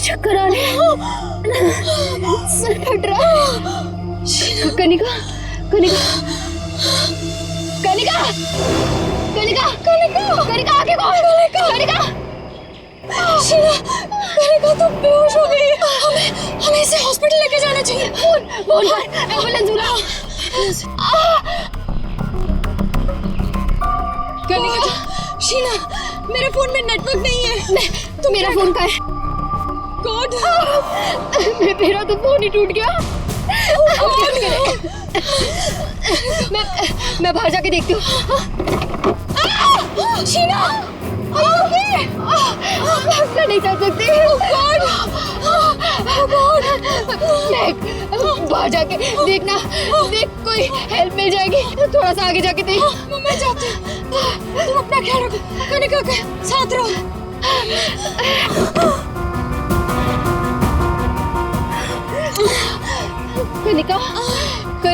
चक्कर आ रहे हैं, सर फट रहा है। कनिका, कनिका, कनिका, कनिका, कनिका, कनिका, आगे कौन? कनिका, शीला, कनिका तो बेहोश हो गई है। हमें इसे हॉस्पिटल लेके जाना चाहिए। फोन कर, एम्बुलेंस बुलाओ। कनिका, शीला, मेरे फोन में नेटवर्क नहीं है। तो मेरा फोन का है। कौन? मेरा तो फोन ही टूट गया। मैं बाहर जाके देखती हूँ। शीना, मैं नहीं चल सकती। मैं बाहर जाके देखना, देख कोई हेल्प मिल जाएगी। थोड़ा सा आगे जाके देख। मैं जाती हूँ। तुम अपना ख्याल रखो। कनिका के साथ रहो। कनिका, कनिका,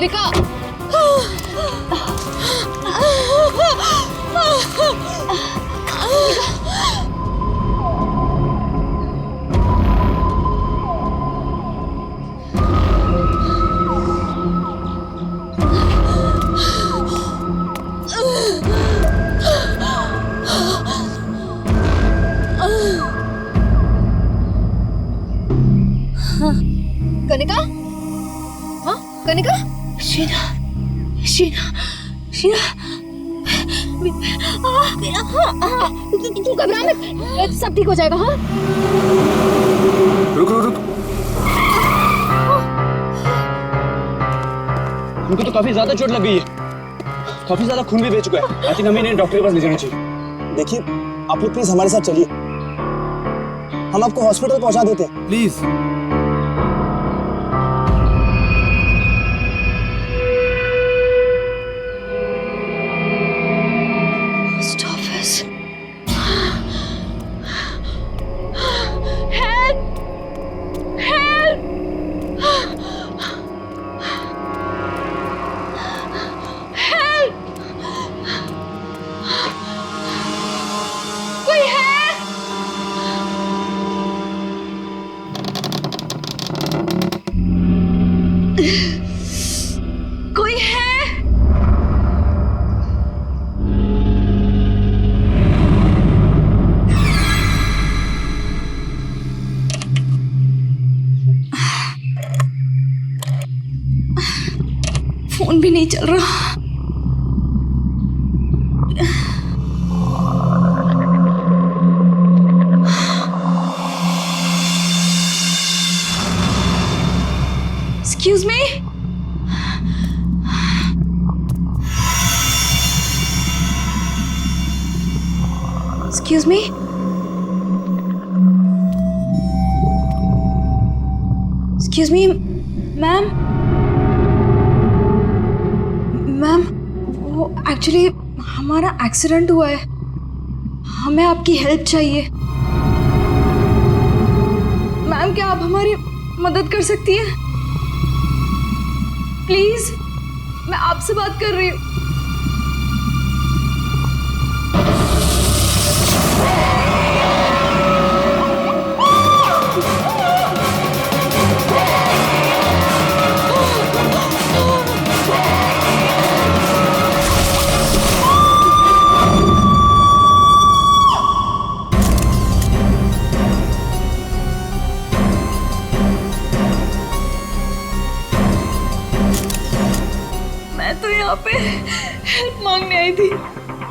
कनिका, हाँ कनिका, शीना, शीना, शीना, तू घबरा मत, सब ठीक हो जाएगा। हाँ रुक रुक रुक, उनको तो काफी ज्यादा चोट लग गई है, काफी ज्यादा खून भी बह चुका है। आई थिंक हमें इन्हें डॉक्टर के पास ले जाना चाहिए। देखिए आप लोग प्लीज हमारे साथ चलिए, हम आपको हॉस्पिटल पहुंचा देते हैं। प्लीज। फोन भी नहीं चल रहा। Excuse me? Excuse me? Excuse me, ma'am? Ma'am, वो एक्चुअली हमारा एक्सीडेंट हुआ है, हमें आपकी हेल्प चाहिए। मैम क्या आप हमारी मदद कर सकती हैं? प्लीज, मैं आपसे बात कर रही हूँ। यहाँ पे हेल्प मांगने आई थी,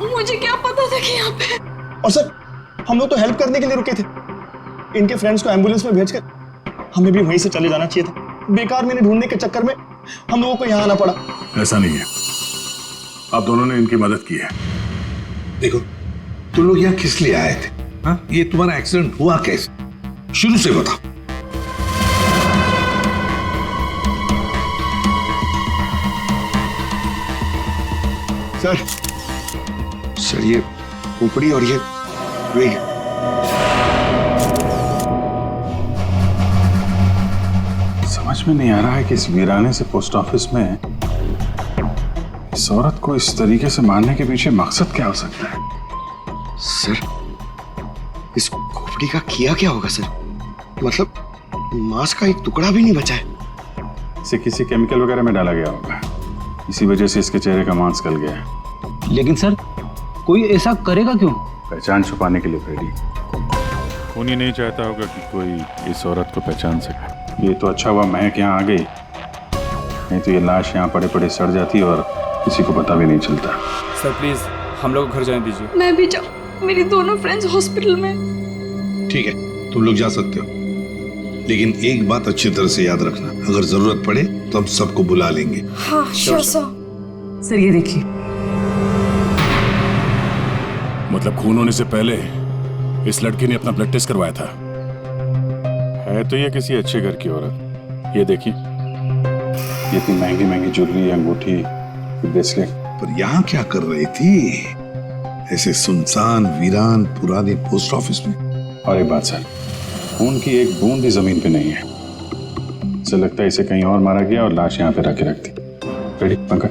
मुझे क्या पता था कि यहाँ पे। और सर हम लोग तो हेल्प करने के लिए रुके थे, इनके फ्रेंड्स को एम्बुलेंस में भेजकर हमें भी वहीं से चले जाना चाहिए था। बेकार मैंने ढूंढने के चक्कर में हम लोगों को यहाँ आना पड़ा। ऐसा नहीं है, आप दोनों ने इनकी मदद की है। देखो तुम लोग यहाँ किस लिए आए थे? हाँ, ये तुम्हारा एक्सीडेंट हुआ कैसे, शुरू से बताओ। सर ये ऊपरी और ये समझ में नहीं आ रहा है कि इस वीराने से पोस्ट ऑफिस में इस औरत को इस तरीके से मारने के पीछे मकसद क्या हो सकता है। सर इस खोपड़ी का किया क्या होगा सर? मतलब मांस का एक टुकड़ा भी नहीं बचा है। इसे किसी केमिकल वगैरह में डाला गया होगा, इसी वजह से इसके चेहरे का मांस गल गया है। लेकिन सर कोई ऐसा करेगा क्यों? पहचान छुपाने के लिए फ्रेडी। खूनी नहीं चाहता होगा कि कोई इस औरत को पहचान सके। ये तो अच्छा हुआ महक यहाँ आ गई, नहीं तो ये लाश यहाँ पड़े पड़े सड़ जाती और किसी को पता भी नहीं चलता। सर प्लीज हम लोग घर जाने दीजिए। मैं भी जाऊँ, मेरी दोनों फ्रेंड्स हॉस्पिटल में। ठीक है, तुम लोग जा सकते हो, लेकिन एक बात अच्छी तरह से याद रखना, अगर जरूरत पड़े तो हम सबको बुला लेंगे। हाँ श्योर सर। सर ये देखिए, मतलब खून होने से पहले इस लड़की ने अपना ब्लड टेस्ट करवाया था। है तो ये किसी अच्छे घर की औरत। ये देखिए, ये इतनी महंगी महंगी ज्वेलरी, अंगूठी, ब्रेसलेट। पर यहाँ क्या कर रही थी ऐसे सुनसान वीरान पुराने पोस्ट ऑफिस में? और एक बात सर, खून की एक बूंद भी जमीन पे नहीं है। ऐसा लगता है इसे कहीं और मारा गया और लाश यहाँ पे रख के रख दी। रेडी पंकज,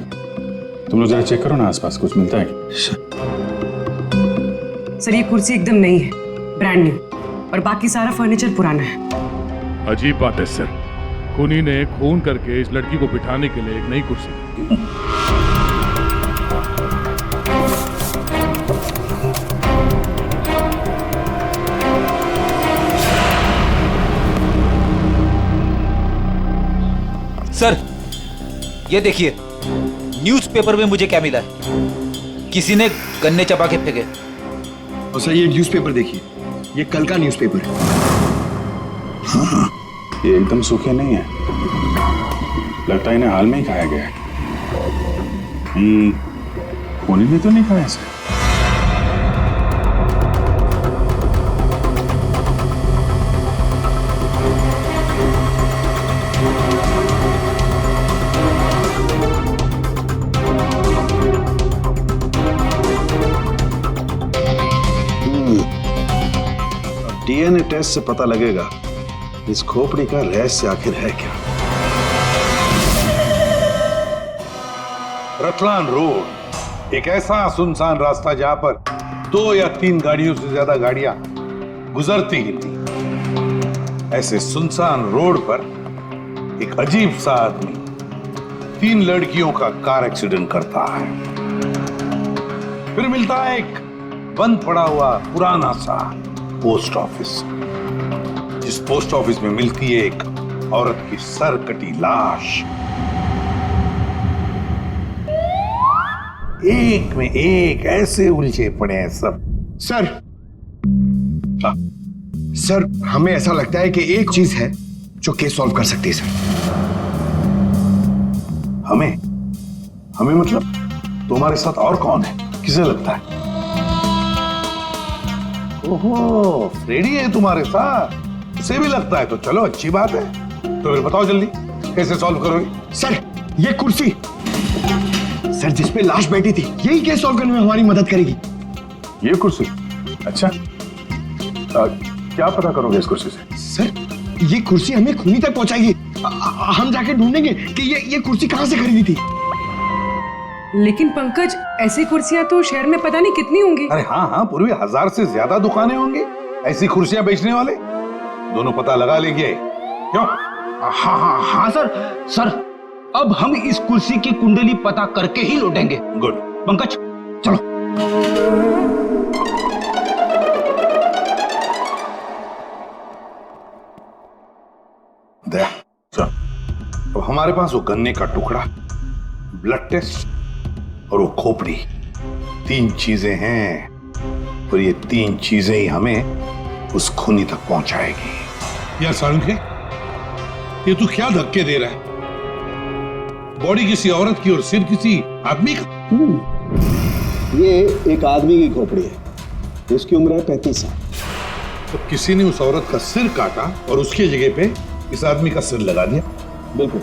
तुम लोग जरा चेक करो ना आसपास कुछ मिलता है क्या? सर ये कुर्सी एकदम नई है, ब्रांड न्यू, और बाकी सारा फर्नीचर पुराना है। अजीब बात है सर, खूनी ने खून करके इस लड़की को बिठाने के लिए एक नई कुर्सी दी। सर ये देखिए, न्यूज़पेपर में मुझे क्या मिला है? किसी ने गन्ने चबा के फेंके। और सर ये न्यूज़पेपर देखिए, ये कल का न्यूज़पेपर है। हाँ, ये एकदम सूखे नहीं है, लगता है इन्हें हाल में ही खाया गया है। खूनी ने तो नहीं खाया इसे। डीएनए टेस्ट से पता लगेगा इस खोपड़ी का रहस्य आखिर है क्या। रतलान रोड एक ऐसा सुनसान रास्ता जहां पर 2 या 3 गाड़ियों से ज्यादा गाड़ियां गुजरती ही नहीं। ऐसे सुनसान रोड पर एक अजीब सा आदमी 3 लड़कियों का कार एक्सीडेंट करता है। फिर मिलता है एक बंद पड़ा हुआ पुराना सा पोस्ट ऑफिस, जिस पोस्ट ऑफिस में मिलती है एक औरत की सर कटी लाश। एक में एक ऐसे उलझे पड़े हैं सब। सर सर हमें ऐसा लगता है कि एक चीज है जो केस सॉल्व कर सकती है सर। हमें हमें मतलब तुम्हारे साथ और कौन है, किसे लगता है? ओहो, फ्रेडी है तुम्हारे साथ, उसे भी लगता है तो चलो अच्छी बात है। तो फिर बताओ जल्दी कैसे सॉल्व करोगे? सर ये कुर्सी सर जिसपे लाश बैठी थी, यही केस सॉल्व करने में हमारी मदद करेगी। ये कुर्सी? अच्छा, क्या पता करोगे इस कुर्सी से? सर ये कुर्सी हमें खूनी तक पहुंचाएगी। हम जाके ढूंढेंगे कि ये कुर्सी कहां से खरीदी थी। लेकिन पंकज, ऐसी कुर्सियां तो शहर में पता नहीं कितनी होंगी। अरे हाँ, पूरी 1000 से ज्यादा दुकानें होंगी ऐसी कुर्सियां बेचने वाले। दोनों पता लगा लेंगे क्यों? हाँ सर अब हम इस कुर्सी की कुंडली पता करके ही लौटेंगे। गुड पंकज चलो। दया चल। अब हमारे पास वो गन्ने का टुकड़ा, ब्लड टेस्ट और वो खोपड़ी, 3 चीजें हैं, और ये 3 चीजें ही हमें उस खूनी तक पहुंचाएगी। यार सारुंखे, ये तू क्या धक्के दे रहा है? बॉडी किसी औरत की और सिर किसी आदमी का। ये एक आदमी की खोपड़ी है, इसकी उम्र है 35 साल। तो किसी ने उस औरत का सिर काटा और उसकी जगह पे इस आदमी का सिर लगा दिया। बिल्कुल।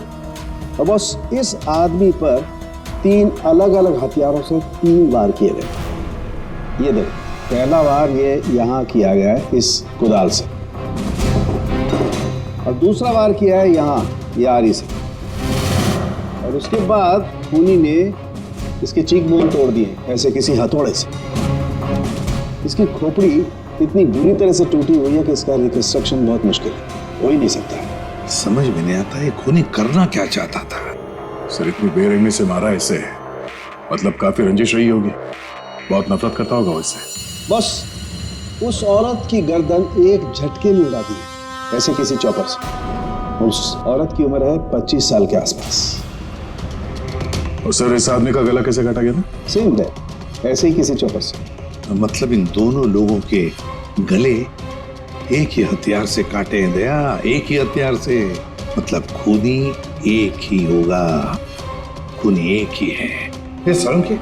और बस इस आदमी पर 3 अलग अलग हथियारों से 3 वार किए गए। ये देखो, पहला वार ये यहाँ किया गया है इस कुदाल से, और दूसरा वार किया है यहाँ यारी से, और उसके बाद खूनी ने इसके चीक बोन तोड़ दिए ऐसे किसी हथौड़े से। इसकी खोपड़ी इतनी बुरी तरह से टूटी हुई है कि इसका रिकंस्ट्रक्शन बहुत मुश्किल है, हो ही नहीं सकता है। समझ में नहीं आता ये खूनी करना क्या चाहता था। सर इतनी बेरहमी से मारा इसे, मतलब काफी रंजिश रही होगी, बहुत नफरत करता होगा वो इससे। बस उस औरत की गर्दन एक झटके में उड़ा दी है, ऐसे किसी चौपर से। उस औरत की उम्र है 25 साल के आसपास। और सर इस आदमी का गला कैसे काटा गया था? सेम डे, ऐसे ही किसी चौपर से। मतलब इन दोनों लोगों के गले एक ही हथियार से काटे हैं दया, एक ही हथियार से। मतलब खूनी एक ही होगा, खूनी एक ही है। ये शर्म के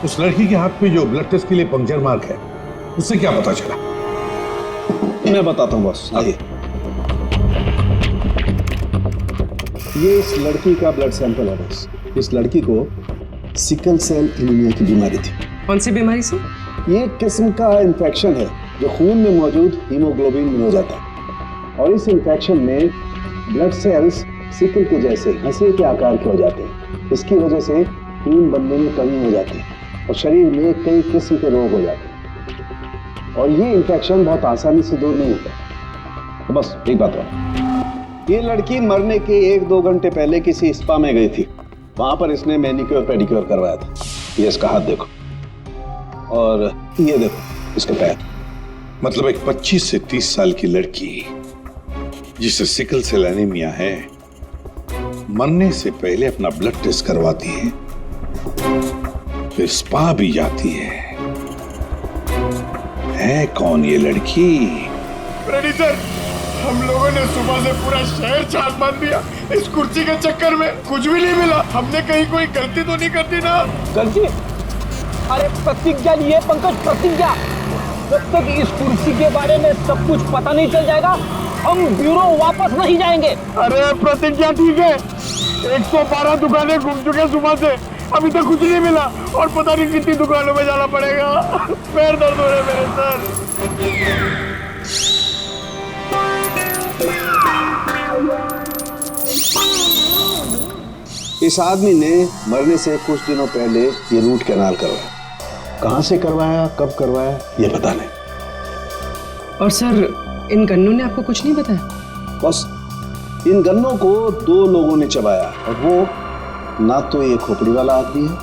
उस लड़की के हाथ पे जो ब्लड टेस्ट के लिए पंक्चर मार्क है, उससे क्या पता चला? मैं बताता हूँ बॉस, आइए। ये इस लड़की का ब्लड सैंपल है बॉस। इस लड़की को सिकल सेल एनीमिया की बीमारी थी। कौन सी बीमारी से? ये एक किस्म का इन्फेक्शन है जो खून में मौजूद हीमोग्लोबिन में हो जाता है, और इस इन्फेक्शन में ब्लड सेल्स सिकल के जैसे हंसे के आकार के हो जाते हैं। इसकी वजह से खून बनने में कमी हो जाती है और शरीर में कई किस्म के रोग हो जाते हैं, और ये इन्फेक्शन बहुत आसानी से दूर नहीं होता। तो बस एक बात और, ये लड़की मरने के 1-2 घंटे पहले किसी स्पा में गई थी। वहां पर इसने मैनिक्योर पेडिक्योर करवाया था। ये इसका हाथ देखो, और ये देखो इसके पैर। मतलब एक 25 से 30 साल की लड़की जिसे सिकल सेल एनीमिया है, मरने से पहले अपना ब्लड टेस्ट करवाती है, फिर स्पा भी जाती है कौन ये लड़की? रेडी सर, हम लोगों ने सुबह से पूरा शहर छान मार दिया। इस कुर्सी के चक्कर में कुछ भी नहीं मिला। हमने कहीं कोई गलती तो नहीं कर दी ना? गलती? अरे प्रतिज्ञा लिए पंकज, प्रतिज्ञा। जब तक इस कुर्सी के बारे में सब कुछ पता नहीं चल जाएगा, हम ब्यूरो वापस नहीं जाएंगे। अरे प्रतिज्ञा ठीक है, 112 दुकानें घूम चुके सुबह से, अभी तक कुछ नहीं मिला, और पता नहीं कितनी दुकानों में जाना पड़ेगा। पैर दर्द हो रहे मेरे सर। इस आदमी ने मरने से कुछ दिनों पहले ये रूट कैनाल करवाया। कहां से करवाया, कब करवाया, ये पता नहीं। और सर इन गन्नों ने आपको कुछ नहीं बताया? बस इन गन्नों को 2 लोगों ने चबाया, और वो ना तो ये खोपड़ी वाला आदमी है,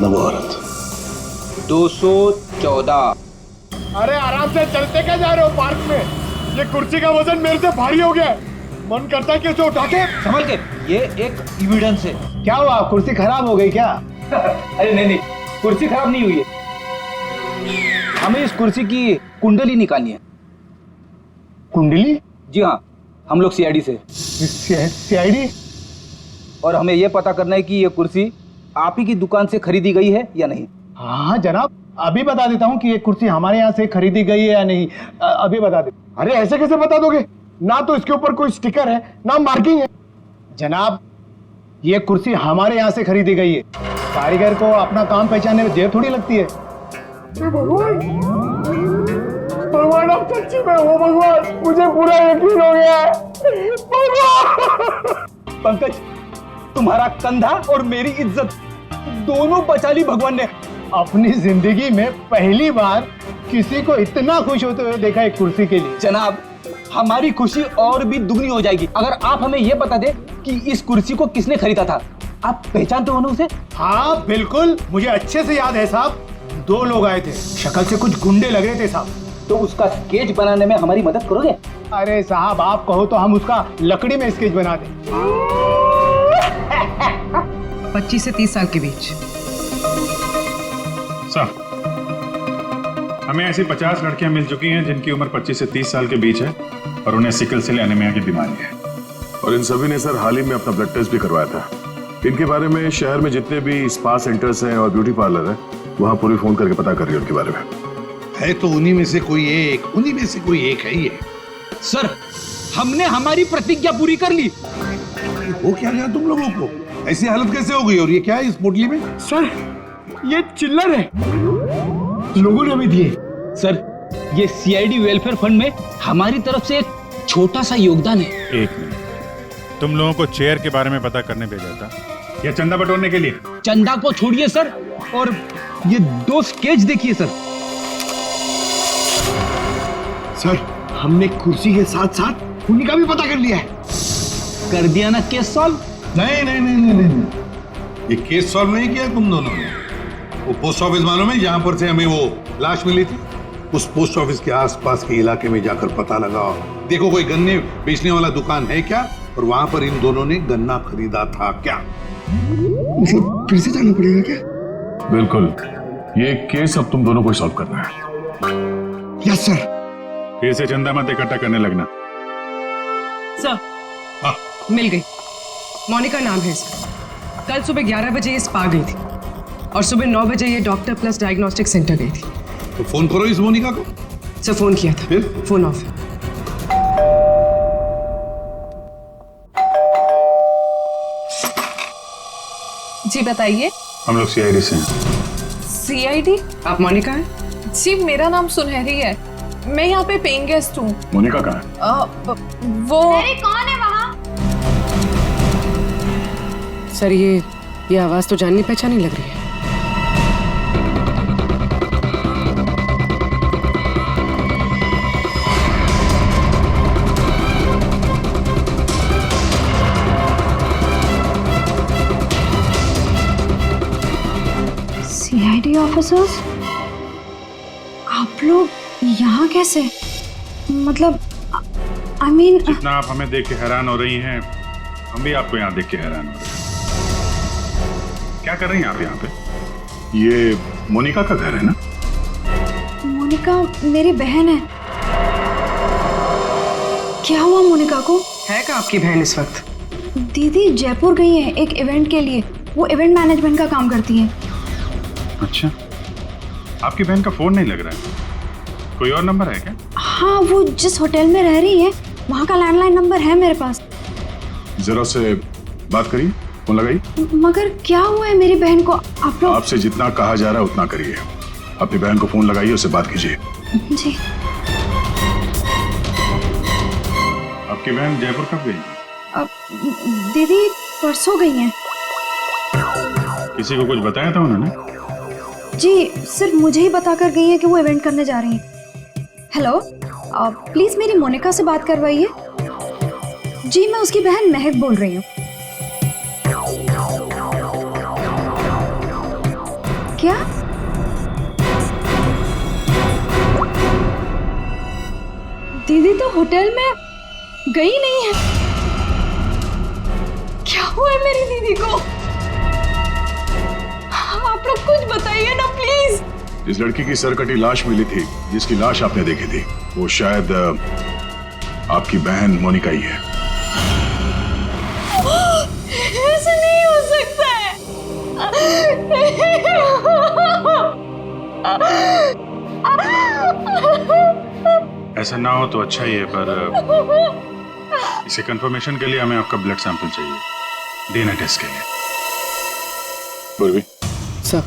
ना वो औरत। 214। अरे आराम से चलते क्या जा रहे हो पार्क में? ये कुर्सी का वजन मेरे से भारी हो गया, मन करता है कि उसे उठा के। संभल के, ये एक एविडेंस है। क्या हुआ, कुर्सी खराब हो गई क्या? अरे नहीं, कुर्सी खराब नहीं हुई है, हमें इस कुर्सी की कुंडली निकालनी है। कुंडली? जी हाँ, हम लोग सीआईडी से। सीआईडी? और हमें यह पता करना है कि ये कुर्सी आप ही की दुकान से खरीदी गई है या नहीं। हाँ जनाब, अभी बता देता हूँ कि ये कुर्सी हमारे यहाँ से खरीदी गई है या नहीं। अभी बता दे। अरे ऐसे कैसे बता दोगे? ना तो इसके ऊपर कोई स्टिकर है, ना मार्किंग है। जनाब, ये कुर्सी हमारे यहाँ से खरीदी गई है। कारीगर को अपना काम पहचानने में देर थोड़ी लगती है। भगवान, भगवान आप सच्ची में हो भगवान, मुझे पूरा यकीन हो गया है। पंकज, तुम्हारा कंधा और मेरी इज्जत दोनों बचा ली भगवान ने। अपनी जिंदगी में पहली बार किसी को इतना खुश होते हुए देखा एक कुर्सी के लिए। जनाब, हमारी खुशी और भी दुगनी हो जाएगी अगर आप हमें यह बता दे कि इस कुर्सी को किसने खरीदा था। आप पहचानते हो ना उसे? हाँ बिल्कुल, मुझे अच्छे से याद है साहब। 2 लोग आए थे, शक्ल से कुछ गुंडे लग रहे थे साहब। तो उसका स्केच बनाने में हमारी मदद करोगे? अरे साहब, आप कहो तो हम उसका लकड़ी में स्केच बना दें। 25 से 30 साल के बीच। सर, हमें ऐसी 50 लड़कियां मिल चुकी हैं जिनकी उम्र 25 से 30 साल के बीच है और उन्हें सिकल सेल एनीमिया की बीमारी है। और इन सभी ने सर हाल ही में अपना ब्लड टेस्ट भी करवाया था। इनके बारे में शहर में जितने भी स्पा सेंटर्स हैं और ब्यूटी पार्लर है, वहां पूरी फोन करके पता कर रही है उनके बारे में। है तो उन्हीं में से कोई एक, उन्हीं में से कोई एक है ये। सर, हमने हमारी प्रतिज्ञा पूरी कर ली। वो क्या गया तुम लोगों को? ऐसी हालत कैसे हो गई? और ये क्या है इस पोटली में? सर, ये चिल्लर है, लोगों ने भी दिए। सर, ये सीआईडी वेलफेयर फंड में हमारी तरफ से एक छोटा सा योगदान है। एक मिनट, तुम लोगों को चेयर के बारे में पता करने भेजा था या चंदा बटोरने के लिए? चंदा को छोड़िए सर, और ये 2 स्केच देखिए सर। सर, हमने कुर्सी के साथ साथ उन्हीं का भी पता कर लिया है। कर दिया ना केस सॉल्व। नहीं नहीं नहीं नहीं नहीं नहीं। ये केस सॉल्व नहीं किया तुम दोनों ने। वो पोस्ट ऑफिस मालूम है जहां पर से हमें वो लाश मिली थी, उस पोस्ट ऑफिस के आसपास के इलाके में जाकर पता लगाओ, देखो कोई गन्ने बेचने वाला दुकान है क्या, और वहां पर इन दोनों ने गन्ना खरीदा था क्या। मतलब फिर से जाना पड़ेगा क्या? बिल्कुल, ये केस अब तुम दोनों को सॉल्व करना है। Yes sir. फिर से चंदा मत इकट्ठा करने लगना। सर, मिल गई। मोनिका नाम है इसका। कल सुबह 11 बजे ये स्पा गई थी और सुबह 9 बजे ये डॉक्टर प्लस डायग्नोस्टिक सेंटर गई थी। तो फोन करो इस मोनिका को। सर फोन किया था, फिर? फोन ऑफ है। जी बताइए। हम लोग सीआईडी से हैं। सीआईडी? आप मोनिका हैं? जी मेरा नाम सुनहरी है, मैं यहाँ पे पेइंग गेस्ट हूँ। मोनिका कहाँ है? वो कौन है वहाँ? सर ये आवाज तो जाननी पहचानी लग रही है। सीआईडी ऑफिसर्स, आप लोग यहाँ कैसे? मतलब आई मीन जितना आप हमें देख के हैरान हो रही हैं, हम भी आपको यहाँ देख के हैरान हो रहे हैं। क्या कर रही हैं आप यहाँ पे? ये मोनिका का घर है ना? मोनिका मेरी बहन है। क्या हुआ मोनिका को? है क्या आपकी बहन इस वक्त? दीदी जयपुर गई है एक इवेंट के लिए, वो इवेंट मैनेजमेंट का काम करती है। अच्छा, आपकी बहन का फोन नहीं लग रहा है, कोई और नंबर है क्या? हाँ, वो जिस होटल में रह रही है वहाँ का लैंडलाइन नंबर है मेरे पास। जरा से बात करिए, फोन लगाइए। मगर क्या हुआ है मेरी बहन को? आप लोग आपसे जितना कहा जा रहा है उतना करिए। अपनी बहन को फोन लगाइए, उससे बात कीजिए। जी। आपकी बहन जयपुर कब गई? अब दीदी परसों गई हैं। किसी को कुछ बताया था उन्होंने? जी सिर्फ मुझे ही बता कर गई है कि वो इवेंट करने जा रही हैं। हेलो, प्लीज मेरी मोनिका से बात करवाइए। जी मैं उसकी बहन महक बोल रही हूँ। क्या? दीदी तो होटल में गई नहीं है। क्या हुआ है मेरी दीदी को? आप लोग कुछ बताइए ना प्लीज। इस लड़की की सरकटी लाश मिली थी, जिसकी लाश आपने देखी थी, वो शायद आपकी बहन मोनिका ही है। ऐसा नहीं हो सकता है। ऐसा ना हो तो अच्छा ही है, पर इसे कंफर्मेशन के लिए हमें आपका ब्लड सैंपल चाहिए, डीएनए टेस्ट के लिए। पूर्वी सर,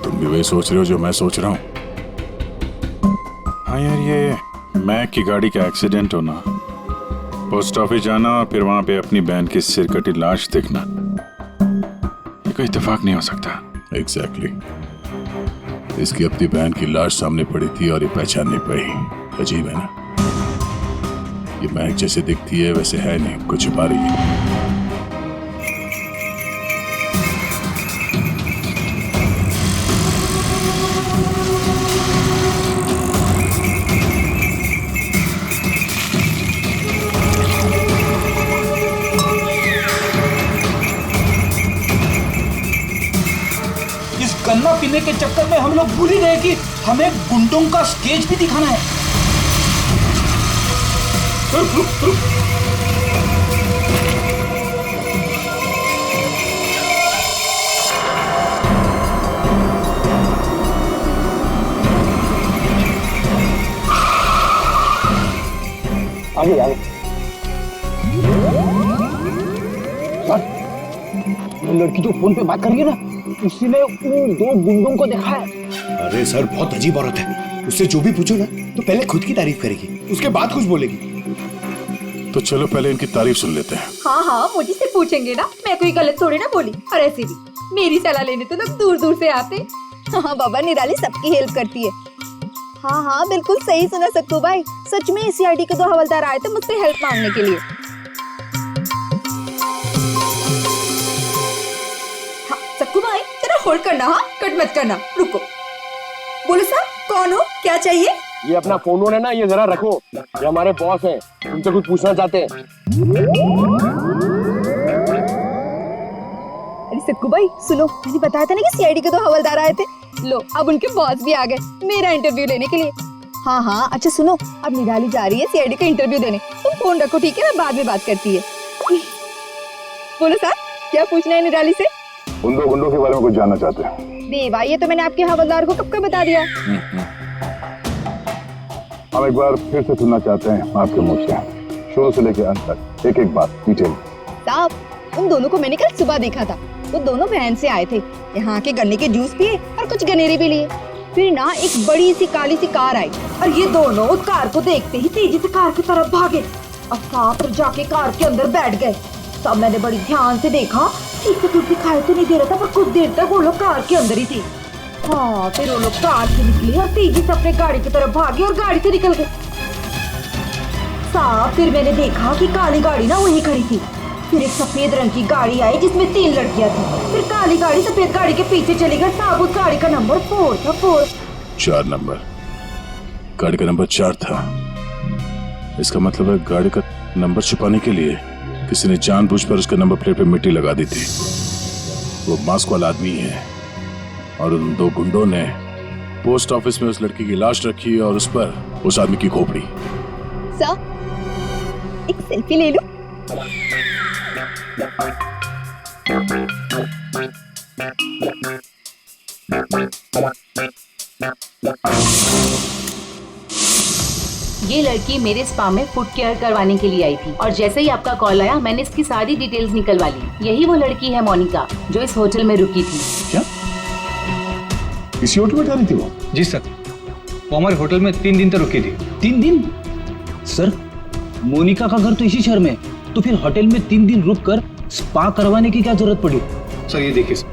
तुम भी वही सोच रहे हो जो मैं सोच रहा हूँ? हाँ यार, ये मैक की गाड़ी का एक्सीडेंट होना, पोस्ट ऑफिस जाना और फिर वहां पे अपनी बहन की सिरकटी लाश देखना, ये कोई इत्तेफाक नहीं हो सकता। एग्जैक्टली। इसकी अपनी बहन की लाश सामने पड़ी थी और ये पहचान नहीं पाई। अजीब है ना? ये महक जैसे दिखती है वैसे है नहीं, कुछ छुपा रही है। इस गन्ना पीने के चक्कर में हम लोग भूल ही गए कि हमें गुंडों का स्केच भी दिखाना है। आगे आगे। लड़की जो फोन पे बात कर रही है ना, उसी ने उन दो गुंडों को देखा है। अरे सर, बहुत अजीब औरत है। उससे जो भी पूछो ना तो पहले खुद की तारीफ करेगी, उसके बाद कुछ बोलेगी। तो चलो पहले इनकी तारीफ सुन लेते हैं। हाँ हाँ, मुझे से पूछेंगे ना, मैं कोई गलत थोड़ी ना बोली। और ऐसे भी मेरी सलाह लेने तो लोग दूर दूर से आते। हाँ बाबा, निराली सबकी हेल्प करती है। हाँ हाँ बिल्कुल सही सुना सक्कू भाई, सच में सीआईडी के 2 हवलदार आए थे मुझसे हेल्प मांगने के लिए। हाँ सक्कू भाई तेरा होल्ड करना, हाँ कट मत करना, रुको। बोलो साहब कौन हो, क्या चाहिए? ये अपना फोन है ना, ये जरा रखो, ये हमारे बॉस हैं, तुमसे कुछ पूछना चाहते हैं। अरे सक्कू भाई सुनो, मैंने बताया था ना कि सीआईडी के 2 हवलदार आए थे। लो अब उनके बॉस भी आ गए मेरा इंटरव्यू लेने के लिए। हाँ हाँ अच्छा सुनो, अब निराली जा रही है सीआईडी का इंटरव्यू देने, तुम फोन रखो ठीक है, मैं बाद में बात करती है। बोलो साहब क्या पूछना है निराली से? उन 2 गुंडों के बारे में कुछ जानना चाहते हैं। देवा ये तो मैंने आपके हवलदार को कब का बता दिया। हम एक बार फिर से सुनना चाहते हैं आपके मुंह से, शुरू से लेकर अंत तक एक एक बात डिटेल। साहब उन दोनों को मैंने कल सुबह देखा था, वो दोनों वैन से आए थे, यहाँ के गन्ने के जूस पिए और कुछ गनेरे भी लिए। फिर ना एक बड़ी सी काली सी कार आई और ये दोनों उस कार को देखते ही तेजी से कार की तरफ भागे और साथ जाके कार के अंदर बैठ गए। तब मैंने बड़ी ध्यान से देखा, ठीक से कुछ दिखाई तो नहीं दे रहा था, पर कुछ देर तक वो लोग कार के अंदर ही थे। हाँ फिर वो लोग कार से निकले और तेजी से अपने गाड़ी की तरफ भागे और गाड़ी से निकल गए। साहब फिर मैंने देखा कि काली गाड़ी ना वहीं खड़ी थी, फिर एक सफेद रंग की गाड़ी आई जिसमें 3 लड़कियां थी, फिर काली गाड़ी सफेद गाड़ी के पीछे चली गई। साहब उस गाड़ी का नंबर 4 था। 4 नंबर, गाड़ी का नंबर 4 था। इसका मतलब है गाड़ी का नंबर छुपाने के लिए किसी ने जानबूझकर उसके नंबर प्लेट पे मिट्टी लगा दी थी। वो मास्क वाला आदमी है और उन 2 गुंडों ने पोस्ट ऑफिस में उस लड़की की लाश रखी और उस पर उस आदमी की खोपड़ी। सर एक सेल्फी ले लो। ये लड़की मेरे स्पा में फुट केयर करवाने के लिए आई थी और जैसे ही आपका कॉल आया मैंने इसकी सारी डिटेल्स निकलवा ली। यही वो लड़की है मोनिका जो इस होटल में रुकी थी। क्या इसी होटल में जा रही थी वो? जी सर, वो हमारे होटल में 3 दिन तक रुकी थी। 3 दिन? सर मोनिका का घर तो इसी शहर में, तो फिर होटल में 3 दिन रुककर स्पा करवाने की क्या जरूरत पड़ी? सर ये देखिए सर,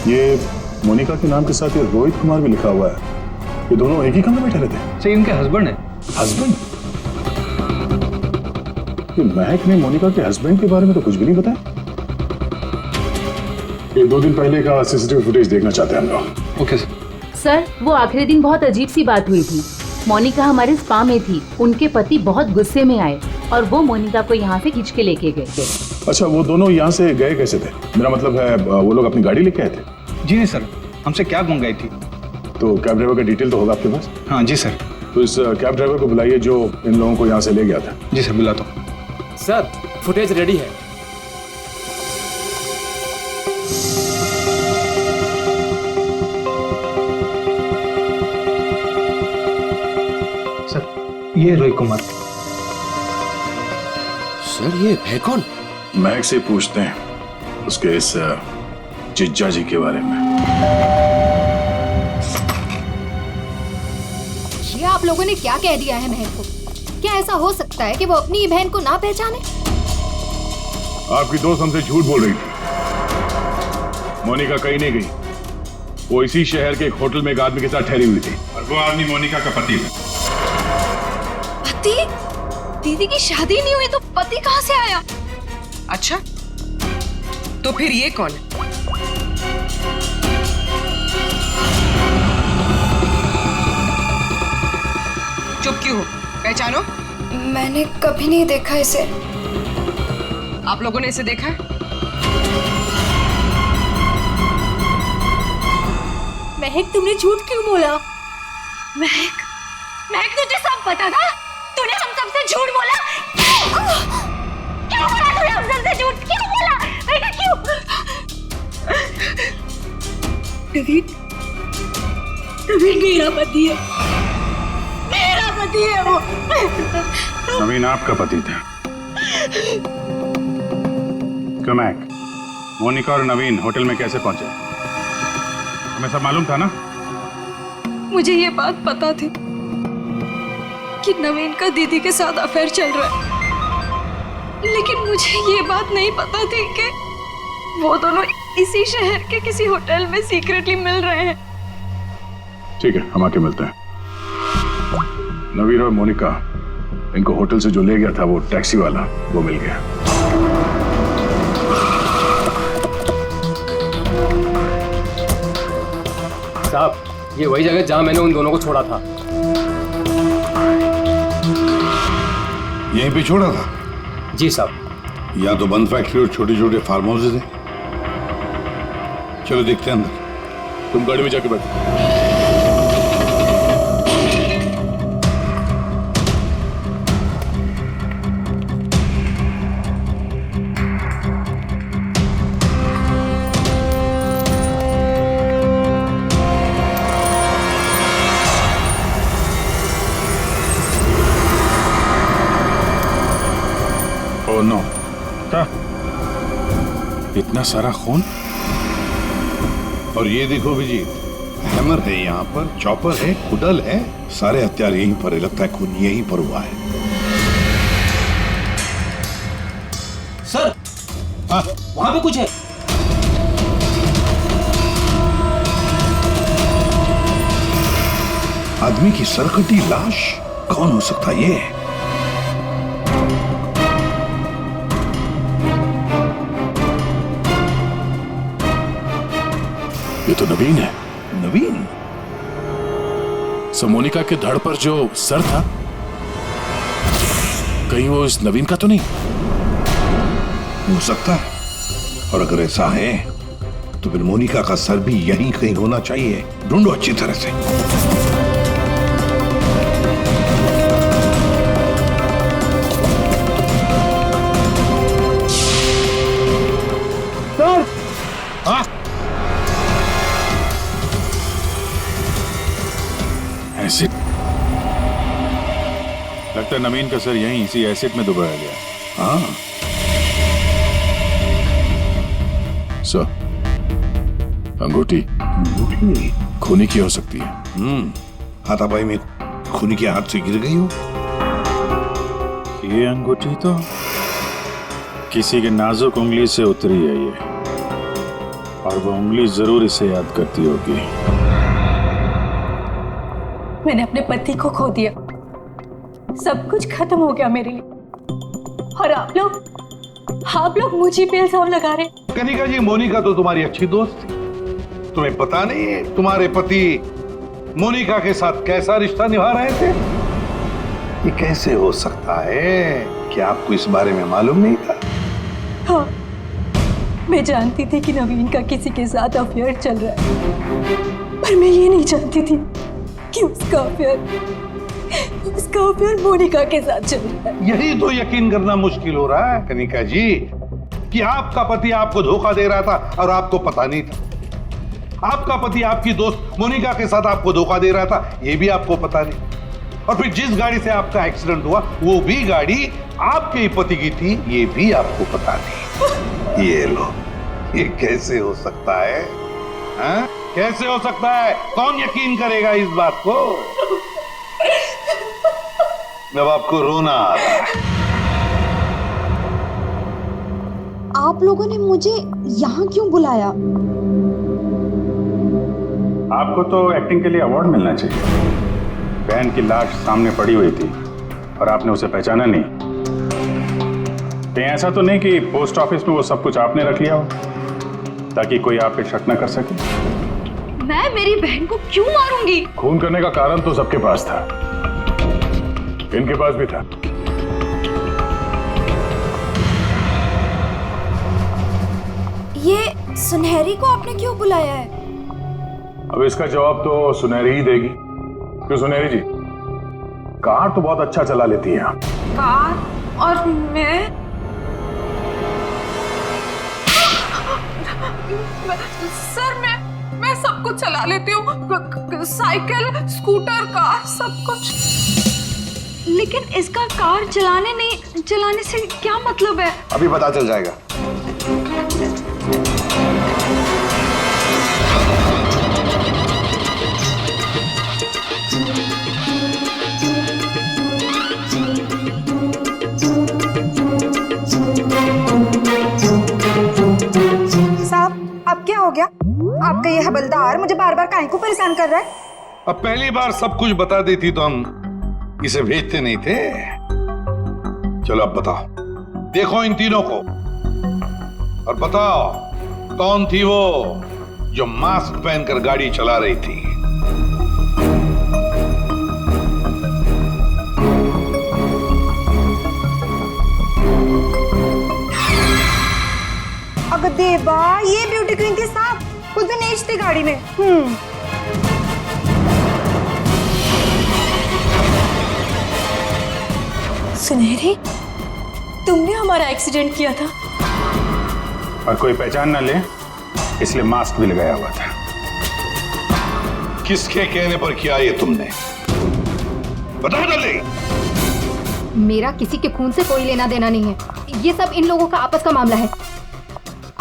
ये मोनिका के नाम के साथ ये रोहित कुमार भी लिखा हुआ है। ये दोनों एक ही कमरे में ठहरे थे? सर इनके हस्बैंड है। हस्बैंड? ये महक ने मोनिका के हस्बैंड के बारे में तो कुछ भी नहीं बताया। ये 2 दिन पहले का सीसीटीवी फुटेज देखना चाहते हैं हम लोग। Okay sir. सर वो आखिरी दिन बहुत अजीब सी बात हुई थी। मोनिका हमारे स्पा में थी, उनके पति बहुत गुस्से में आए और वो मोनिका को यहाँ से खींच के लेके गए थे। अच्छा वो दोनों यहाँ से गए कैसे थे? मेरा मतलब है वो लोग अपनी गाड़ी लेके आए थे? जी नहीं सर, हमसे कैब मंगाई थी। तो कैब ड्राइवर का डिटेल तो होगा आपके पास? हाँ जी सर। तो इस कैब ड्राइवर को बुलाइए जो इन लोगों को यहाँ से ले गया था। जी सर बुलाता हूँ। सर फुटेज रेडी है। सर ये रोहित कुमार। सर ये है कौन? महक से पूछते हैं उसके इस जिज्जा जी के बारे में। ये आप लोगों ने क्या कह दिया है महक को? क्या ऐसा हो सकता है कि वो अपनी ही बहन को ना पहचाने? आपकी दोस्त हमसे झूठ बोल रही थी। मोनिका कहीं नहीं गई, वो इसी शहर के एक होटल में एक आदमी के साथ ठहरी हुई थी और वो आदमी मोनिका का पति है। पति? दीदी की शादी नहीं हुई तो पति कहाँ से आया? अच्छा तो फिर ये कौन है? चुप क्यों हो? पहचानो। मैंने कभी नहीं देखा इसे। आप लोगों ने इसे देखा है? महक तुमने झूठ क्यों बोला? महक, महक तुझे सब पता था? तूने हम सबसे झूठ बोला? क्यों बोला तूने हम सबसे झूठ? क्यों बोला? महक क्यों? नवीन मेरा पति है, मेरा पति है वो। नवीन आपका पति था? कमैक, मोनिका और नवीन होटल में कैसे पहुंचे? हमें सब मालूम था ना? मुझे ये बात पता थी कि नवीन का दीदी के साथ अफेयर चल रहा है, लेकिन मुझे ये बात नहीं पता थी कि वो दोनों इसी शहर के किसी होटल में सीक्रेटली मिल रहे हैं। ठीक है, हम आके मिलते हैं। नवीन और मोनिका, इनको होटल से जो ले गया था वो टैक्सी वाला, वो मिल गया। साहब, ये वही जगह जहां मैंने उन दोनों को छोड़ा था। यहीं पे छोड़ा था? जी साहब। या तो बंद फैक्ट्री और छोटे छोटे फार्म हाउसेज हैं। चलो देखते हैं अंदर। तुम गाड़ी में जाके बैठो। ओह नो, क्या इतना सारा खून? और ये देखो विजीत, हैमर है यहाँ पर, चॉपर है, कुडल है, सारे हथियार यहीं पर है। लगता है खून यहीं पर हुआ है। सर, वहां पे कुछ है। आदमी की सरकटी लाश, कौन हो सकता है ये? ये तो नवीन है। नवीन? सो मोनिका के धड़ पर जो सर था, कहीं वो इस नवीन का तो नहीं? हो सकता है, और अगर ऐसा है तो फिर मोनिका का सर भी यहीं कहीं होना चाहिए। ढूंढो अच्छी तरह से। सर, हाँ? एसिड? लगता है नवीन का सर यहीं इसी एसिड में डुबाया गया। हाँ। सर, अंगूठी खूनी की हो सकती है। हाथापाई में खूनी के हाथ से गिर गई हो। ये अंगूठी तो किसी के नाजुक उंगली से उतरी है ये, और वो उंगली जरूर इसे याद करती होगी। मैंने अपने पति को खो दिया, सब कुछ खत्म हो गया मेरे लिए, और आप लोग मुझे पे इल्जाम लगा रहे। कनिका जी, मोनिका तो तुम्हारी अच्छी दोस्त थी। तुम्हें पता नहीं है तुम्हारे पति मोनिका के साथ कैसा रिश्ता निभा रहे थे? ये कैसे हो सकता है? क्या आपको इस बारे में मालूम नहीं था? हाँ, मैं जानती थी कि नवीन का किसी के साथ अफेयर चल रहा है, पर मैं ये नहीं जानती थी कि उसका अफेयर मोनिका के साथ चल रहा है। यही तो यकीन करना मुश्किल हो रहा है कनिका जी, कि आपका पति आपको धोखा दे रहा था और आपको पता नहीं था। आपका पति आपकी दोस्त मोनिका के साथ आपको धोखा दे रहा था, ये भी आपको पता नहीं। और फिर जिस गाड़ी से आपका एक्सीडेंट हुआ वो भी गाड़ी आपके ही पति की थी, ये भी आपको पता नहीं। ये लो, ये कैसे हो सकता है? हाँ? कैसे हो सकता है? कौन यकीन करेगा इस बात को? जब आपको रोना आ रहा है। आप लोगों ने मुझे यहाँ क्यों बुलाया? आपको तो एक्टिंग के लिए अवार्ड मिलना चाहिए। बहन की लाश सामने पड़ी हुई थी और आपने उसे पहचाना नहीं। कहीं ऐसा तो नहीं कि पोस्ट ऑफिस में वो सब कुछ आपने रख लिया हो ताकि कोई आप पे शक न कर सके? मैं मेरी बहन को क्यों मारूंगी? खून करने का कारण तो सबके पास था, इनके पास भी था। ये सुनहरी को आपने क्यों बुलाया है? अब इसका जवाब तो सुनहरी ही देगी। क्यों सुनहरी जी, कार तो बहुत अच्छा चला लेती हैं आप। कार? और मैं सर, मैं सब कुछ चला लेती हूँ, साइकिल, स्कूटर, कार, सब कुछ। लेकिन इसका कार चलाने से क्या मतलब है? अभी पता चल जाएगा। गया? आपका ये हवलदार मुझे बार बार काहे को परेशान कर रहा है? अब पहली बार सब कुछ बता देती तो हम इसे भेजते नहीं थे। चलो अब बताओ, देखो इन तीनों को और बताओ कौन थी वो जो मास्क पहनकर गाड़ी चला रही थी। अगर देवा, ये ब्यूटी क्वीन के साथ खुद भी नेच थी गाड़ी में। सुनहरी, तुमने हमारा एक्सीडेंट किया था। और कोई पहचान ना ले इसलिए मास्क भी लगाया हुआ था। किसके कहने पर किया ये तुमने? बताओ जल्दी। मेरा किसी के खून से कोई लेना देना नहीं है। ये सब इन लोगों का आपस का मामला है।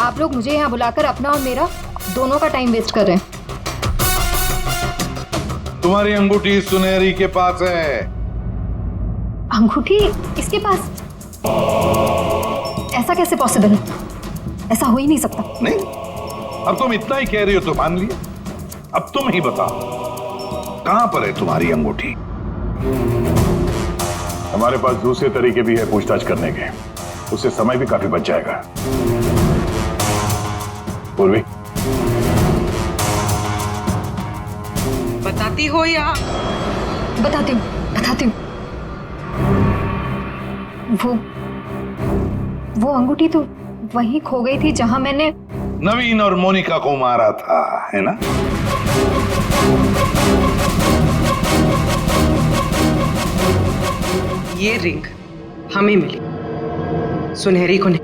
आप लोग मुझे यहाँ बुलाकर अपना और मेरा दोनों का टाइम वेस्ट कर रहे हैं। तुम्हारी अंगूठी सुनहरी के पास है। अंगूठी इसके पास? ऐसा कैसे पॉसिबल है? ऐसा हो ही नहीं सकता। नहीं, अब तुम इतना ही कह रही हो तो मान लिया। अब तुम ही बताओ, कहां पर है तुम्हारी अंगूठी? हमारे पास दूसरे तरीके भी है पूछताछ करने के, उससे समय भी काफी बच जाएगा। पूर्वी, बताती हो या? बताती हूँ। वो अंगूठी तो वहीं खो गई थी जहां मैंने नवीन और मोनिका को मारा था, है ना? ये रिंग हमें मिली, सुनहरी को नहीं।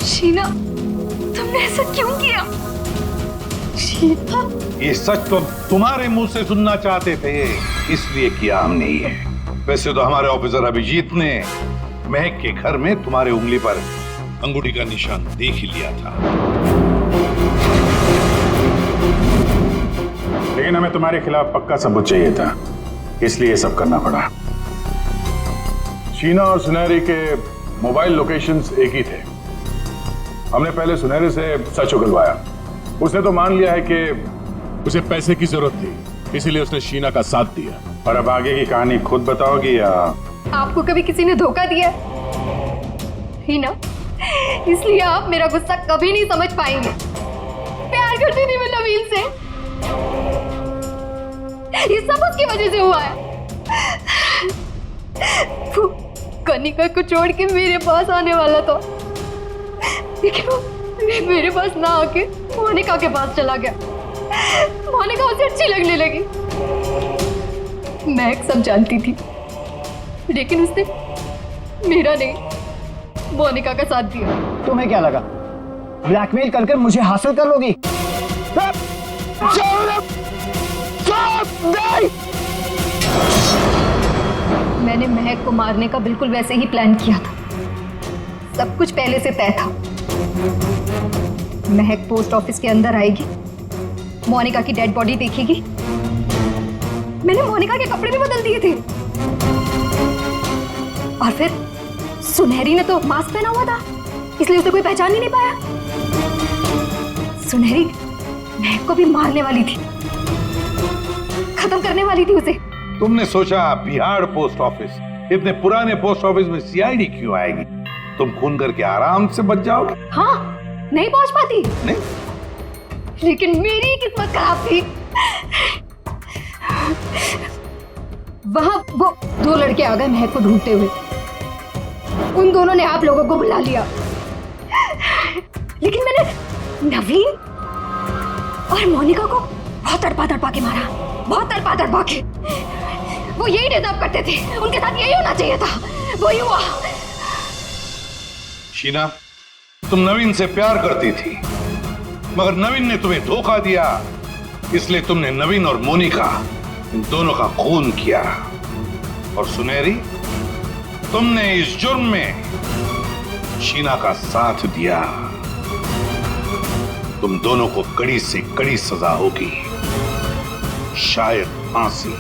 शीना, तुमने ऐसा क्यों किया? शीना, ये सच तो तुम्हारे मुंह से सुनना चाहते थे, इसलिए किया हमने ये। वैसे तो हमारे ऑफिसर अभिजीत ने महक के घर में तुम्हारे उंगली पर अंगूठी का निशान देख ही लिया था। लेकिन हमें तुम्हारे खिलाफ पक्का सबूत चाहिए था, इसलिए ये सब करना पड़ा। शीना और सुनहरी के मोबाइल लोकेशंस एक ही थे। हमने पहले सुनहरी से सच उगलवाया। उसने तो मान लिया है कि उसे पैसे की जरूरत थी, इसीलिए उसने शीना का साथ दिया। और अब आगे की कहानी खुद बताओगी या? आपको कभी किसी ने धोखा दिया ही ना, इसलिए आप मेरा गुस्सा कभी नहीं समझ पाएंगे। प्यार करती थी मैं नवीन से, ये सब उसकी वजह से हुआ है। वो कनिका को छोड़ के मेरे पास आने वाला था, लेकिन वो मेरे पास ना आके मोनिका के पास चला गया। मोनिका उसे अच्छी लगने लगी। मैं सब जानती थी, लेकिन उसने मेरा नहीं, मोनिका का साथ दिया। तुम्हें क्या लगा ब्लैकमेल करके मुझे हासिल कर लोगी? मैंने महक को मारने का बिल्कुल वैसे ही प्लान किया था। सब कुछ पहले से तय था। महक पोस्ट ऑफिस के अंदर आएगी, मोनिका की डेड बॉडी देखेगी। मैंने मोनिका के कपड़े भी बदल दिए थे। और फिर सुनहरी ने तो मास्क पहना हुआ था, इसलिए उसे कोई पहचान ही नहीं पाया। सुनहरी महक को भी मारने वाली थी, खत्म करने वाली थी उसे। तुमने सोचा बिहार पोस्ट ऑफिस, इतने पुराने पोस्ट ऑफिस में सीआईडी क्यों आएगी? तुम खून करके आराम से बच जाओगे। हाँ, नहीं पहुंच पाती। नहीं, लेकिन मेरी किस्मत खराब थी। वहां वो दो लड़के आ गए महक को ढूंढते हुए। उन दोनों ने आप लोगों को बुला लिया, लेकिन मैंने नवीन और मोनिका को बहुत तड़पा के मारा, बहुत तड़पा के। वो यही डिजर्व करते थे, उनके साथ यही होना चाहिए था, वही हुआ। शीना, तुम नवीन से प्यार करती थी, मगर नवीन ने तुम्हें धोखा दिया, इसलिए तुमने नवीन और मोनिका इन दोनों का खून किया। और सुनहरी, तुमने इस जुर्म में शीना का साथ दिया। तुम दोनों को कड़ी से कड़ी सजा होगी, शायद फांसी।